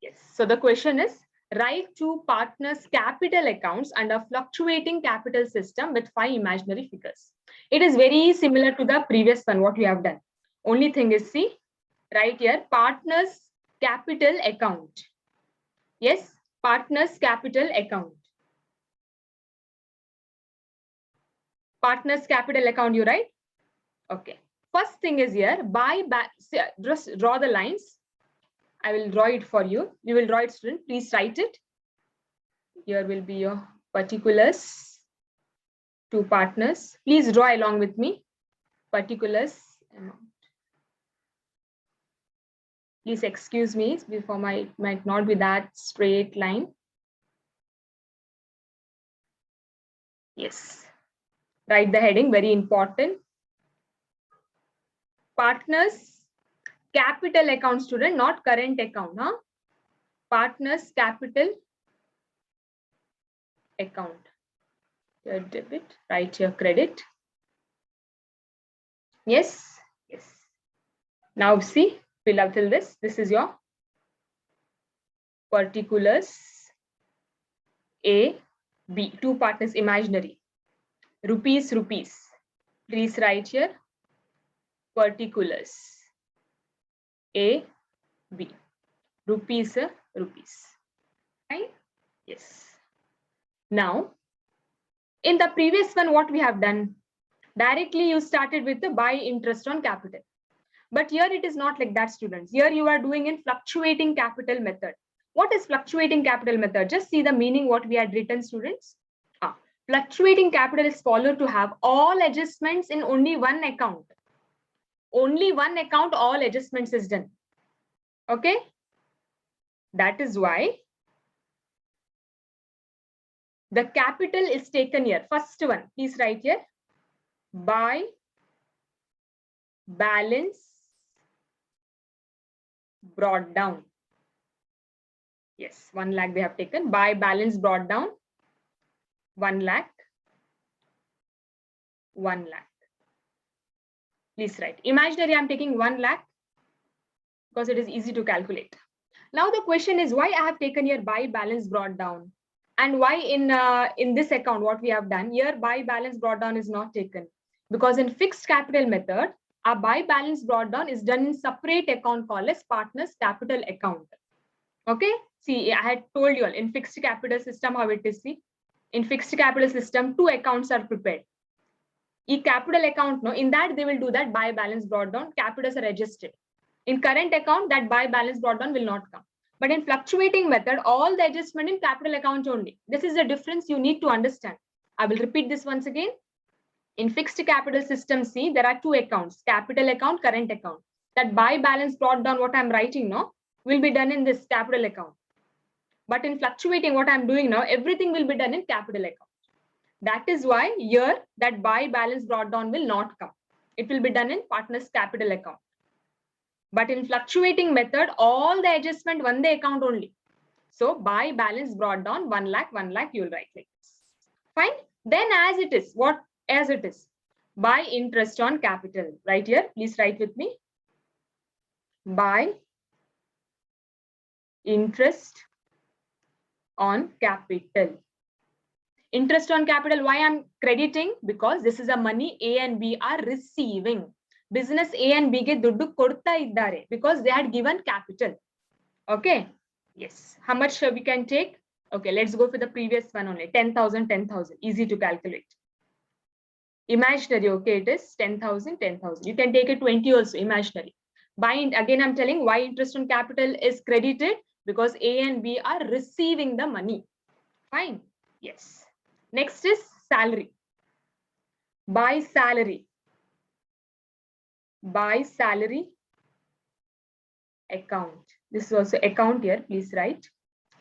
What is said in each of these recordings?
Yes. So the question is, write two partners' capital accounts under fluctuating capital system with 5 imaginary figures. It is very similar to the previous one, what we have done. Only thing is, see, right here, partners' capital account. Yes, partners' capital account. Partners' capital account, you write? Okay. First thing is here, just draw the lines. I will draw it for you. You will draw it, student. Please write it. Here will be your particulars, two partners. Please draw along with me. Particulars amount. Please excuse me before might not be that straight line. Yes. Write the heading, very important. Partners capital account, student, not current account. Huh? Partners capital account. Your debit, write your credit. Yes, yes. Now see, fill this. This is your particulars A, B, two partners imaginary. Rupees, rupees. Please write here particulars A, B. Rupees, rupees. Right? Yes. Now, in the previous one, what we have done? Directly you started with the buy interest on capital. But here it is not like that, students. Here you are doing in fluctuating capital method. What is fluctuating capital method? Just see the meaning what we had written, students. Fluctuating capital is followed to have all adjustments in only one account. Only one account, all adjustments is done. Okay? That is why the capital is taken here. First one, please write here. By balance brought down. Yes, 1 lakh they have taken. By balance brought down, 1 lakh. 1 lakh. Please write. Imaginary, I'm taking 1 lakh because it is easy to calculate. Now the question is why I have taken here by balance brought down, and why in this account what we have done here by balance brought down is not taken, because in fixed capital method our by balance brought down is done in separate account called as partners capital account. Okay, see, I had told you all in fixed capital system how it is. See, in fixed capital system 2 accounts are prepared. E capital account, no, in that they will do that by balance brought down, capitals are adjusted. In current account, that by balance brought down will not come. But in fluctuating method, all the adjustment in capital account only. This is the difference you need to understand. I will repeat this once again. In fixed capital system, see, there are 2 accounts, capital account, current account. That by balance brought down, what I'm writing now, will be done in this capital account. But in fluctuating, what I'm doing now, everything will be done in capital account. That is why here that by balance brought down will not come. It will be done in partners capital account. But in fluctuating method, all the adjustment one the account only. So by balance brought down 1 lakh, 1 lakh, you'll write like this. Fine. Then as it is, what as it is? By interest on capital. Right here, please write with me. By interest on capital. Interest on capital, why I'm crediting? Because this is a money A and B are receiving. Business A and B ge duddu kodta iddare because they had given capital. Okay. Yes. How much we can take? Okay, let's go for the previous one only. 10,000, 10,000. Easy to calculate. Imaginary, okay, it is 10,000, 10,000. You can take it 20 also, imaginary. Again, I'm telling why interest on capital is credited, because A and B are receiving the money. Fine. Yes. Next is salary. By salary. By salary account. This is also account here. Please write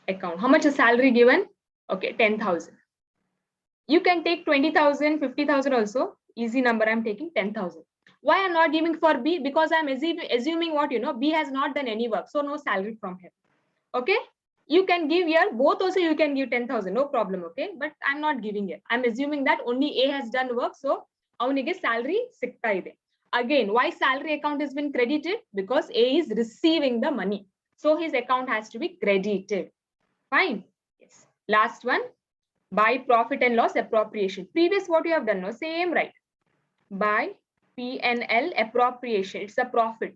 account. How much is salary given? Okay, 10,000. You can take 20,000, 50,000 also. Easy number. I'm taking 10,000. Why I'm not giving for B? Because I'm assuming what B has not done any work, so no salary from him. Okay. You can give here both also. You can give 10,000, no problem. Okay, but I'm not giving it. I'm assuming that only A has done work, so avunige salary sikta ide. Again, why salary account has been credited? Because A is receiving the money. So his account has to be credited. Fine. Yes. Last one, by profit and loss appropriation. Previous what you have done, no? Same, right? By P&L appropriation. It's a profit.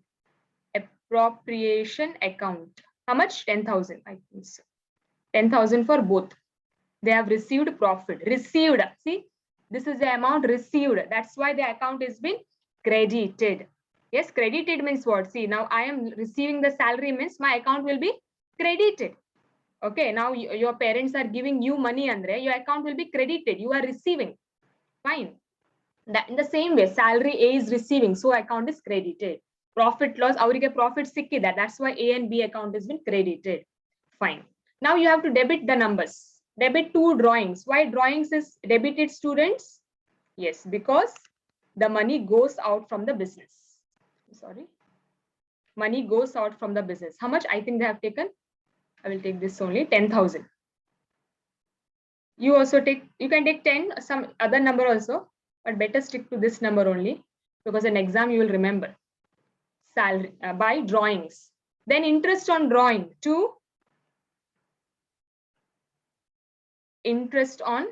Appropriation account. How much? 10,000. I think so. 10,000 for both. They have received profit. Received. See, this is the amount received. That's why the account has been credited. Yes, credited means what? See, now I am receiving the salary means my account will be credited. Okay, now your parents are giving you money, Andre, your account will be credited. You are receiving. Fine. That in the same way, salary A is receiving, so account is credited. Profit loss, aurige profit sikki that. That's why A and B account has been credited. Fine. Now you have to debit the numbers. Debit 2 drawings. Why drawings is debited, students? Yes, because the money goes out from the business. Sorry. Money goes out from the business. How much? I think they have taken. I will take this only 10,000. You also take, you can take 10, some other number also, but better stick to this number only because in exam you will remember. Salary by drawings. Then interest on drawing 2. Interest on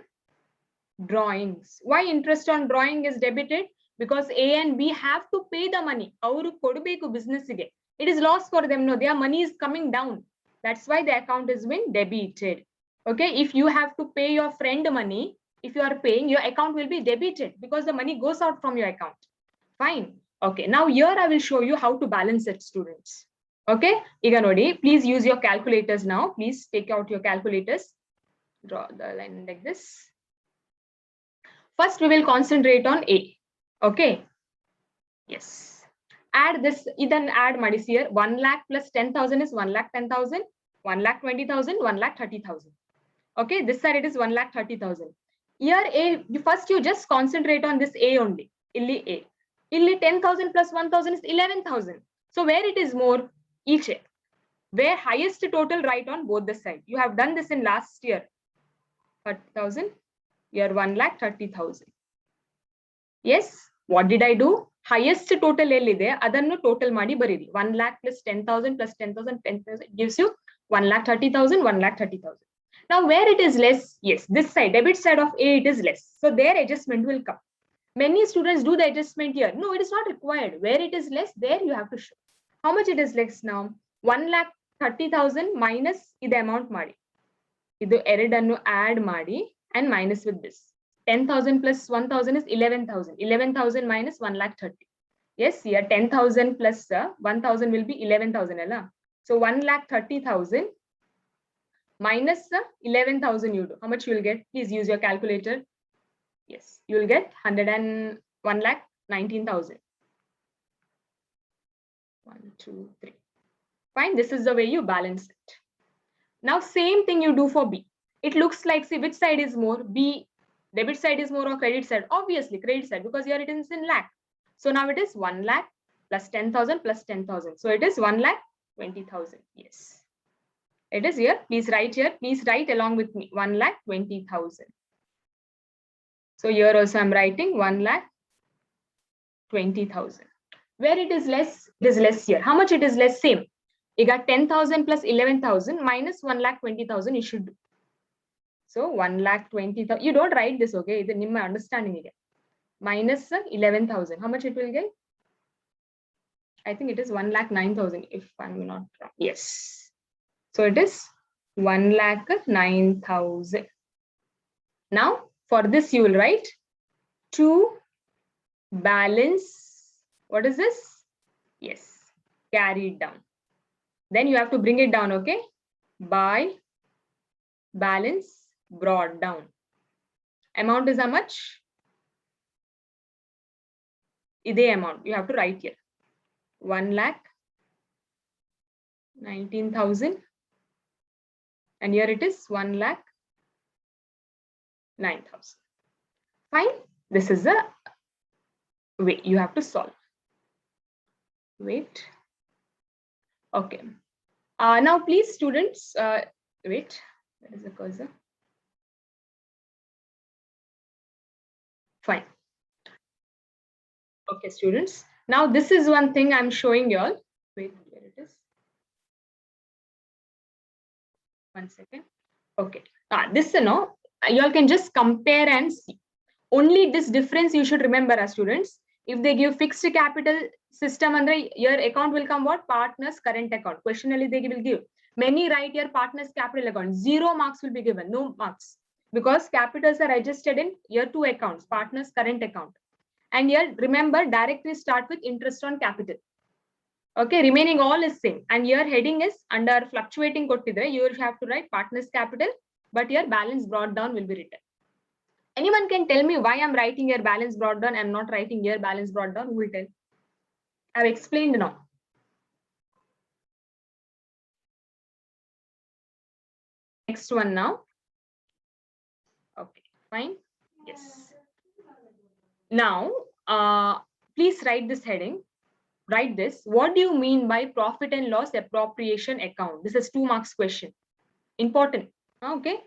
drawings. Why interest on drawing is debited? Because A and B have to pay the money. Avaru kodabeku business ige. It is loss for them. No, their money is coming down. That's why the account has been debited. Okay, if you have to pay your friend money, if you are paying, your account will be debited because the money goes out from your account. Fine. Okay, now here I will show you how to balance it, students. Okay, Iga nodi, please use your calculators now. Please take out your calculators. Draw the line like this. First, we will concentrate on A. Okay. Yes. Add this. Then add madis here. 1 lakh plus 10,000 is 1,10,000. 1,20,000. 1,30,000. Okay. This side it is 1,30,000. Here A. First, you just concentrate on this A only. Illi A. Illi 10,000 plus 1,000 is 11,000. So where it is more, each A. Where highest total, write on both the side. You have done this in last year. 30,000. Here 1,30,000. Yes. What did I do? Highest total ellide, adannu total ಮಾಡಿ ಬರೀರಿ. 1 lakh plus 10,000 plus 10,000, 10,000 gives you 1,30,000, 1,30,000. Now where it is less, yes, this side, debit side of A, it is less. So their adjustment will come. Many students do the adjustment here. No, it is not required. Where it is less, there you have to show. How much it is less now? 1,30,000 minus the amount ಮಾಡಿ. ಇದು ಎರಡನ್ನು add ಮಾಡಿ and minus with this. 10,000 plus 1,000 is 11,000. 11,000 minus 1,30,000. Yes, here 10,000 plus 1,000 will be 11,000. So 1,30,000 minus 11,000 you do. How much you will get? Please use your calculator. Yes, you will get 1,19,000. 1, 2, 3. Fine. This is the way you balance it. Now same thing you do for B. It looks like, see, which side is more? B. Debit side is more or credit side? Obviously credit side, because here it is in lakh. So now it is 1 lakh plus 10,000 plus 10,000. So it is 1,20,000. Yes. It is here. Please write here. Please write along with me. 1,20,000. So here also I'm writing 1,20,000. Where it is less, it is less here. How much it is less? Same. You got 10,000 plus 11,000 minus 1,20,000 you should do. So 1,20,000. You don't write this, okay? This is my understanding again. Minus 11,000. How much it will get? I think it is 1,09,000 if I'm not wrong. Yes. So it is 1,09,000. Now for this you will write to balance. What is this? Yes. Carry it down. Then you have to bring it down, okay? By balance brought down. Amount is how much? Ide amount you have to write here. 1,19,000. And here it is 1,09,000. Fine. This is the way you have to solve. Wait. Okay. Now please students, wait, where is the cursor? Fine. Okay, students. Now this is one thing I'm showing you all. Wait, where it is? 1 second. Okay. This, you all can just compare and see. Only this difference you should remember as students. If they give fixed capital system, under your account will come what? Partners current account. Questionally they will give. Many write your partners capital account. 0 marks will be given. No marks. Because capitals are registered in year 2 accounts, partners current account. And here remember directly start with interest on capital. Okay, remaining all is same. And your heading is under fluctuating kottidre, you have to write partners capital, but your balance brought down will be written. Anyone can tell me why I'm writing your balance brought down and not writing your balance brought down? Who will tell? I've explained now. Next one now. Okay, fine. Yes. Now, please write this heading. Write this. What do you mean by profit and loss appropriation account? This is 2 marks question. Important. Okay.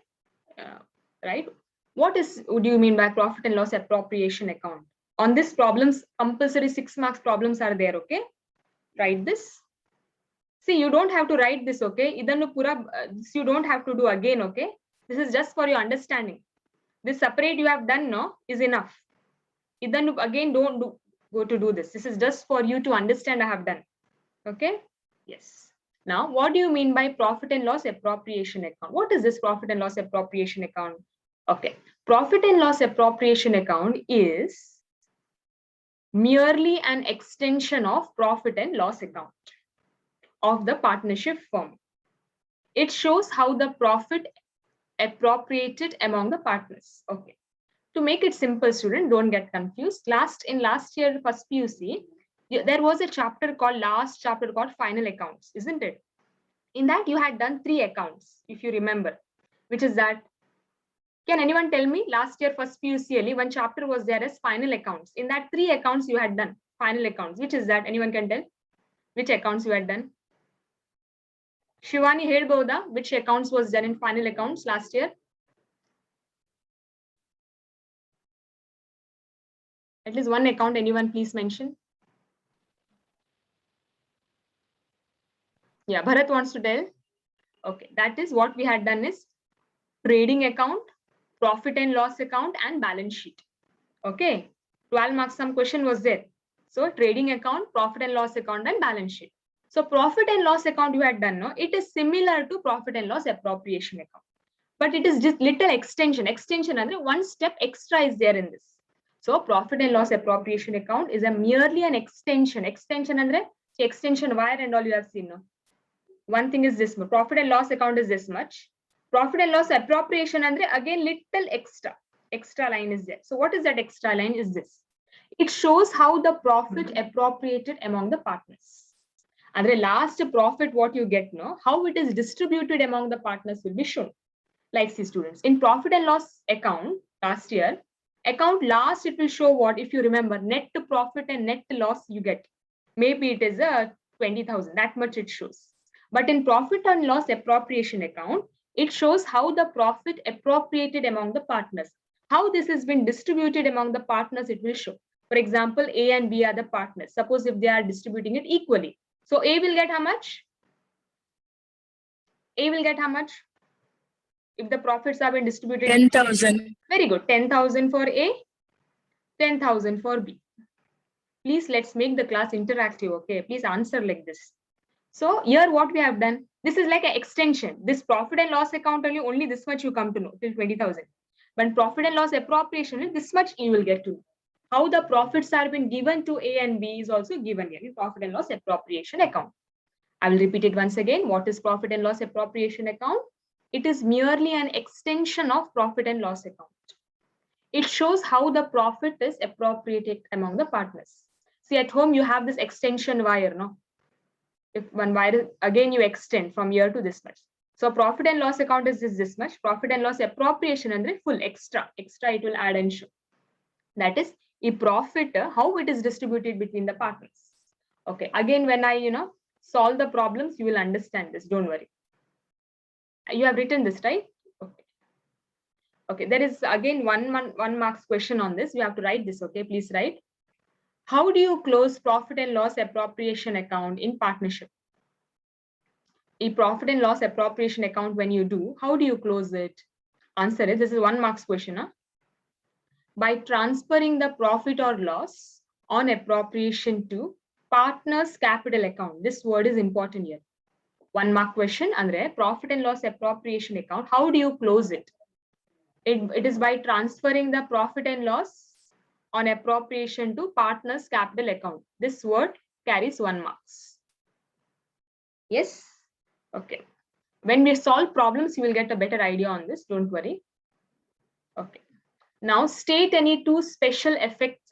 Right. What do you mean by profit and loss appropriation account? On this problems, compulsory 6 marks problems are there. Okay. Write this. See, you don't have to write this. Okay. This you don't have to do again. Okay. This is just for your understanding. This separate you have done no is enough. Again, don't go to do this. This is just for you to understand I have done. Okay. Yes. Now, what do you mean by profit and loss appropriation account? What is this profit and loss appropriation account? Okay. Profit and loss appropriation account is merely an extension of profit and loss account of the partnership firm. It shows how the profit appropriated among the partners. Okay. To make it simple, student, don't get confused. In last year, first PUC, there was a chapter called final accounts, isn't it? In that you had done 3 accounts, if you remember, which is that. Can anyone tell me last year first PUC, one chapter was there as final accounts. In that 3 accounts you had done final accounts. Which is that? Anyone can tell? Which accounts you had done? Shivani Hedboda, which accounts was done in final accounts last year? At least one account, anyone please mention. Yeah, Bharat wants to tell. Okay, that is what we had done is trading account, profit and loss account, and balance sheet. Okay, 12 marks some question was there. So trading account, profit and loss account, and balance sheet. So profit and loss account you had done, no? It is similar to profit and loss appropriation account, but it is just little extension. Extension and one step extra is there in this. So profit and loss appropriation account is merely an extension. Extension and extension wire and all you have seen, no? One thing is this, profit and loss account is this much. Profit and loss appropriation and again little extra line is there. So what is that extra line is this? It shows how the profit appropriated among the partners. And the last profit what you get, no, how it is distributed among the partners will be shown. Like see students, in profit and loss account last year, account last it will show what, if you remember, net profit and net loss you get. Maybe it is a 20,000, that much it shows. But in profit and loss appropriation account, it shows how the profit appropriated among the partners. How this has been distributed among the partners, it will show. For example, A and B are the partners. Suppose if they are distributing it equally. So A will get how much? A will get how much? If the profits have been distributed. 10,000. Very good. 10,000 for A, 10,000 for B. Please let's make the class interactive. Okay, please answer like this. So here what we have done, this is like an extension. This profit and loss account only this much you come to know till 20,000. But profit and loss appropriation, this much you will get to know. How the profits are been given to A and B is also given here in profit and loss appropriation account. I will repeat it once again. What is profit and loss appropriation account? It is merely an extension of profit and loss account. It shows how the profit is appropriated among the partners. See, at home you have this extension wire, no? If one wire again you extend from here to this much. So profit and loss account is this much. Profit and loss appropriation and full extra it will add and show. That is a profit, how it is distributed between the partners. Okay, again when I solve the problems, you will understand this. Don't worry. You have written this, right? Okay. Okay, there is again one marks question on this. You have to write this. Okay, please write. How do you close profit and loss appropriation account in partnership? a profit and loss appropriation account when you do, how do you close it? Answer is, this is 1 marks question. Huh? By transferring the profit or loss on appropriation to partner's capital account. This word is important here. 1 mark question, andre profit and loss appropriation account. How do you close it? It is by transferring the profit and loss on appropriation to partner's capital account. This word carries 1 marks. Yes? Okay. When we solve problems, you will get a better idea on this. Don't worry. Okay. Now state any 2 special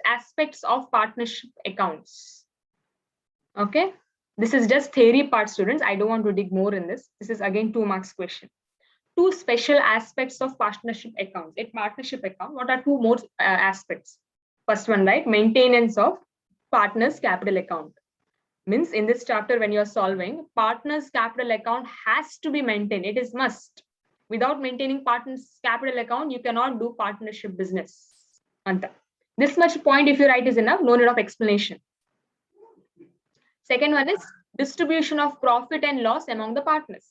aspects of partnership accounts. Okay. This is just theory part, students. I don't want to dig more in this. This is again 2 marks question. 2 special aspects of partnership accounts. In partnership account, what are 2 more aspects? First one, right? Maintenance of partner's capital account. Means in this chapter, when you are solving, partner's capital account has to be maintained. It is must. Without maintaining partner's capital account, you cannot do partnership business. Anta. This much point, if you write, is enough. No need of explanation. Second one is distribution of profit and loss among the partners.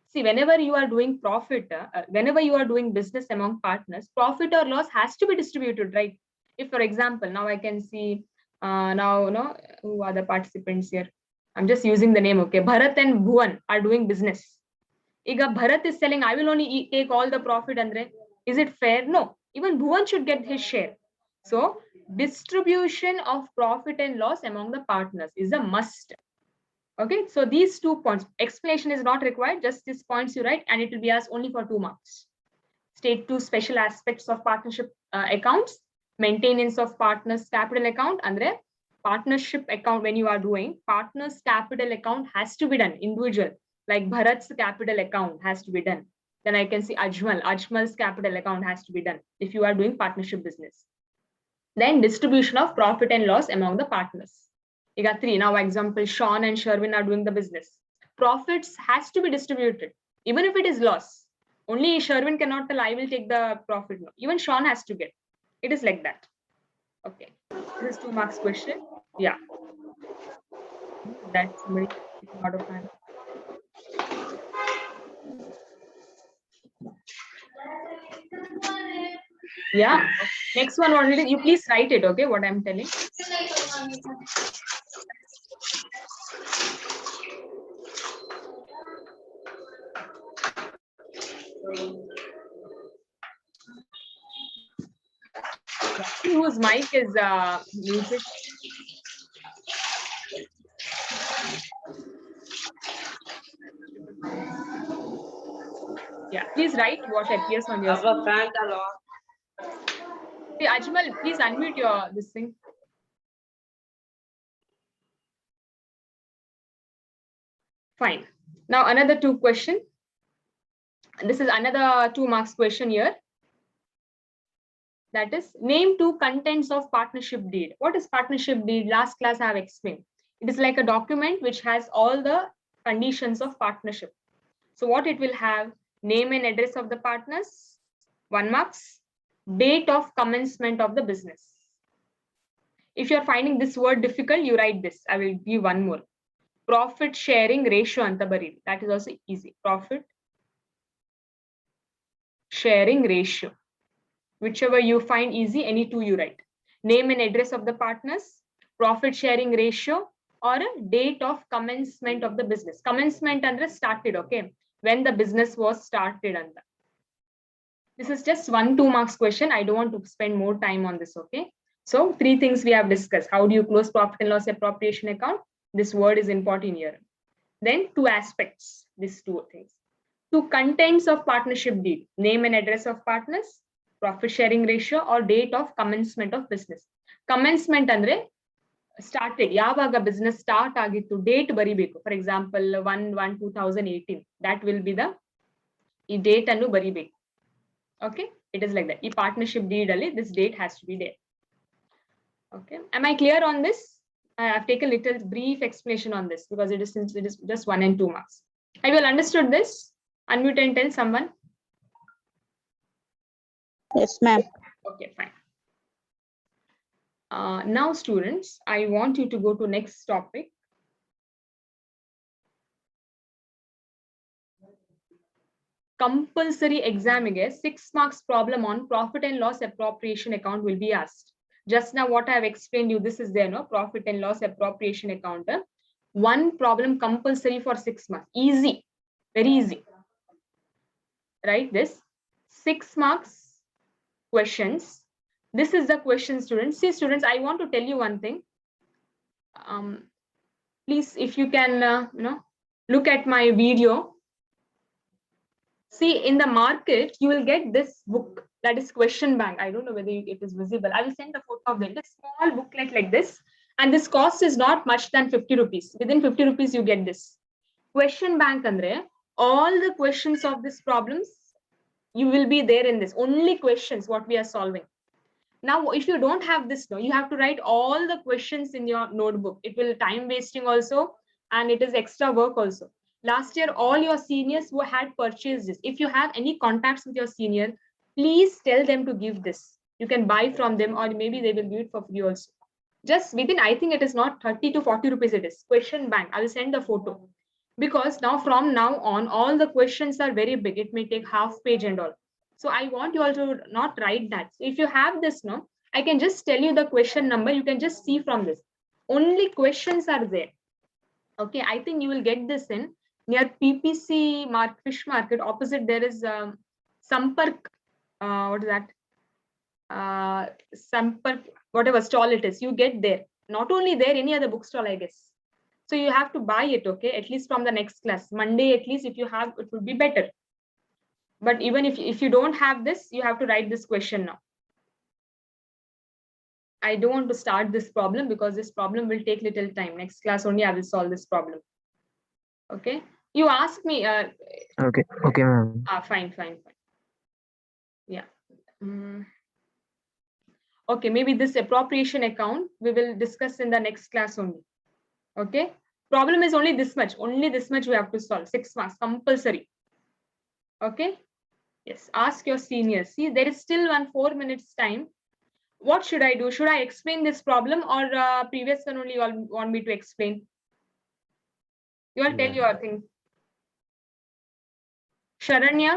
See, whenever you are doing profit, whenever you are doing business among partners, profit or loss has to be distributed, right? If, for example, now I can see, who are the participants here? I'm just using the name, okay? Bharat and Bhuvan are doing business. Iga Bharat is selling, I will only take all the profit, Andre. Is it fair? No. Even Bhuvan should get his share. So, distribution of profit and loss among the partners is a must. Okay, so these 2 points, explanation is not required, just these points you write, and it will be asked only for 2 marks. State 2 special aspects of partnership accounts, maintenance of partners capital account, andre partnership account. When you are doing partners capital account has to be done individual, like Bharat's capital account has to be done. Then I can see Ajmal's capital account has to be done if you are doing partnership business. Then distribution of profit and loss among the partners. You got 3. Now example, Sean and Sherwin are doing the business. Profits has to be distributed, even if it is loss. Only Sherwin cannot tell, I will take the profit. No. Even Sean has to get. It is like that. Okay. This is 2 marks question. Yeah. That's somebody out of hand. Yeah. Next one, what it is, you please write it, okay? What I'm telling. See whose mic is muted. Yeah, please write what appears on your screen. See, Ajmal, please unmute your this thing. Fine. Now another 2 question. This is another 2 marks question here. That is, name 2 contents of partnership deed. What is partnership deed? Last class I have explained. It is like a document which has all the conditions of partnership. So what it will have? Name and address of the partners, 1 marks. Date of commencement of the business. If you are finding this word difficult, you write this. I will give 1 more. Profit sharing ratio anta baridi. That is also easy. Profit sharing ratio. Whichever you find easy, any 2 you write. Name and address of the partners, profit sharing ratio, or a date of commencement of the business. Commencement under started, okay? When the business was started under. This is just 1 2 marks question. I don't want to spend more time on this, okay? So 3 things we have discussed. How do you close profit and loss appropriation account? This word is important here. Then 2 aspects, these 2 things. 2 contents of partnership deed, name and address of partners, profit sharing ratio, or date of commencement of business. Commencement andre started, yavaga business start agittu, date baribeku. For example, 1/1/2018. That will be the date annu baribeku. Okay, it is like that. E partnership deed alli, this date has to be there. Okay, am I clear on this? I have taken a little brief explanation on this because it is just 1 and 2 marks. Have you all understood this? Unmute and tell someone. Yes, ma'am. Okay, fine. Now, students, I want you to go to next topic. compulsory exam ಗೆ 6 marks problem on profit and loss appropriation account will be asked. Just now what I have explained you, this is there, no? Profit and loss appropriation account. One problem compulsory for 6 marks. Easy, very easy. Right? This 6 marks questions. This is the question, students. See, students, I want to tell you one thing. Please, if you can, look at my video. See, in the market, you will get this book, that is question bank. I don't know whether it is visible. I will send a photo of it. This small booklet like this, and this cost is not much than 50 rupees. Within 50 rupees, you get this. Question bank andre, all the questions of these problems, you will be there in this. Only questions, what we are solving. Now, if you don't have this, no, you have to write all the questions in your notebook. It will time wasting also, and it is extra work also. Last year, all your seniors who had purchased this, if you have any contacts with your senior, please tell them to give this. You can buy from them, or maybe they will give it for free also. Just within, I think it is not 30 to 40 rupees it is. Question bank, I will send the photo. Because now, from now on, all the questions are very big. It may take half page and all. So I want you all to not write that. If you have this, no, I can just tell you the question number. You can just see from this. Only questions are there. Okay, I think you will get this in near PPC fish market. Opposite there is Sampark. What is that? Sampark, whatever stall it is. You get there. Not only there, any other bookstall, I guess. So you have to buy it. Okay, at least from the next class. Monday, at least if you have, it would be better. But even if you don't have this, you have to write this question now. I don't want to start this problem because this problem will take little time. Next class only I will solve this problem. Okay. You ask me. Okay, ma'am. Fine. Yeah. Okay, maybe this appropriation account we will discuss in the next class only. Okay. Problem is only this much. Only this much we have to solve. 6 marks compulsory. Okay. Yes. Ask your seniors. See, there is still 4 minutes time. What should I do? Should I explain this problem, or previous one only you all want me to explain? You all tell your thing. Sharanya?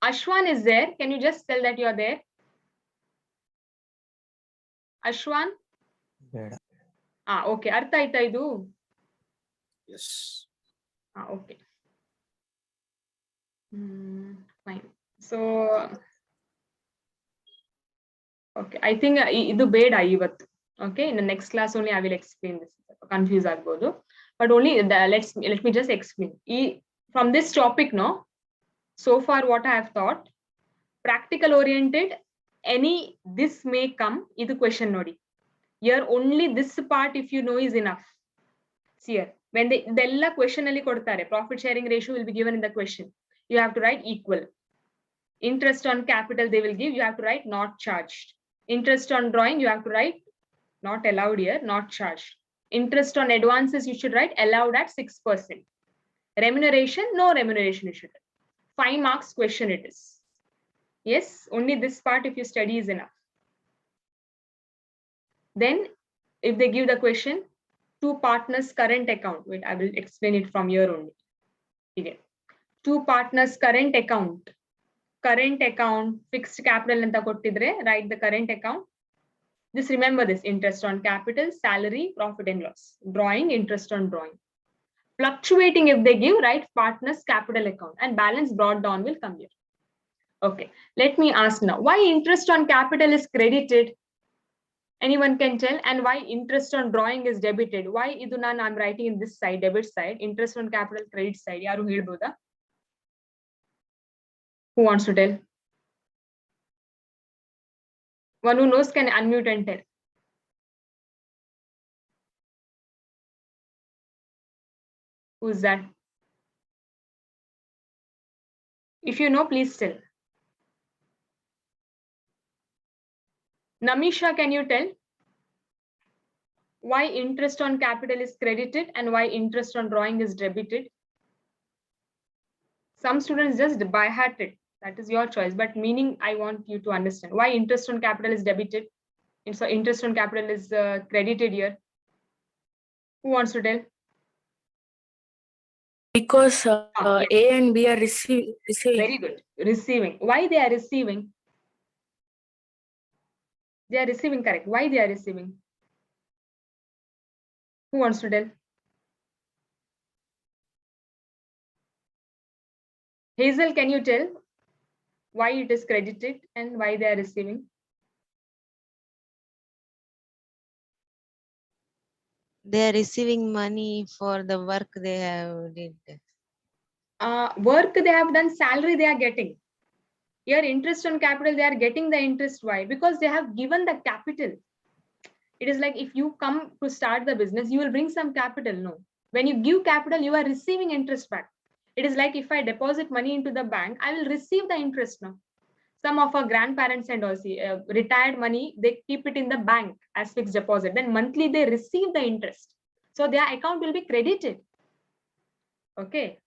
Ashwan is there. Can you just tell that you are there? Ashwan? Okay. Artha aita idu? Yes. Okay. Fine. So, okay. I think idu beda ivattu. Okay. In the next class only I will explain this. Confuse agbodu. But only let me just explain. From this topic, no. So far, what I have thought, practical oriented, this may come, is the question nodi. Here, only this part, if you know, is enough. See here, when the question profit sharing ratio will be given in the question. You have to write equal. Interest on capital they will give, you have to write not charged. Interest on drawing, you have to write not allowed here, not charged. Interest on advances, you should write allowed at 6%. Remuneration, no remuneration you should write. 5 marks question it is. Yes, only this part if you study is enough. Then if they give the question, 2 partners current account. Wait, I will explain it from here only. Again. 2 partners current account. Current account, fixed capital anta kottidre, write the current account. Just remember this: interest on capital, salary, profit and loss. Drawing, interest on drawing. Fluctuating if they give, write partners capital account, and balance brought down will come here. Okay, let me ask now, why interest on capital is credited? Anyone can tell? And why interest on drawing is debited? Why iduna I'm writing in this side, debit side, interest on capital, credit side? Yaru helboda? Who wants to tell? One who knows can unmute and tell. Who's that? If you know, please tell. Namisha, can you tell? Why interest on capital is credited and why interest on drawing is debited? Some students just by heart it. That is your choice. But meaning, I want you to understand why interest on capital is debited. And so interest on capital is credited here. Who wants to tell? Because Yes. A and B are receiving. Very good. Receiving. Why they are receiving? They are receiving, correct. Why they are receiving? Who wants to tell? Hazel, can you tell why it is credited and why they are receiving? They are receiving money for the work they have did. Work they have done, salary they are getting. Here, interest on capital, they are getting the interest. Why? Because they have given the capital. It is like if you come to start the business, you will bring some capital. No. When you give capital, you are receiving interest back. It is like if I deposit money into the bank, I will receive the interest now. Some of our grandparents and also retired money, they keep it in the bank as fixed deposit. Then monthly they receive the interest. So their account will be credited. Okay.